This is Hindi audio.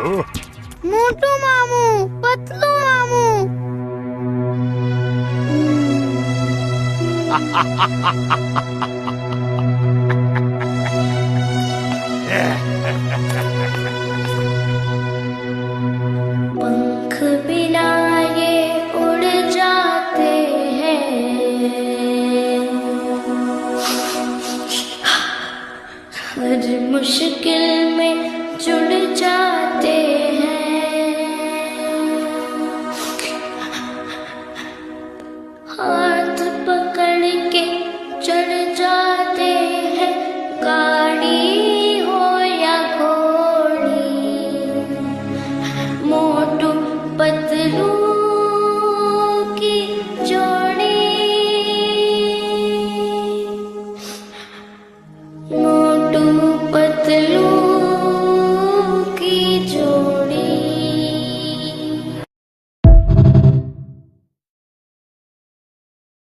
मोटू मामू, पतलू मामू। पंख बिना ये उड़ जाते हैं, हर मुश्किल में जुड़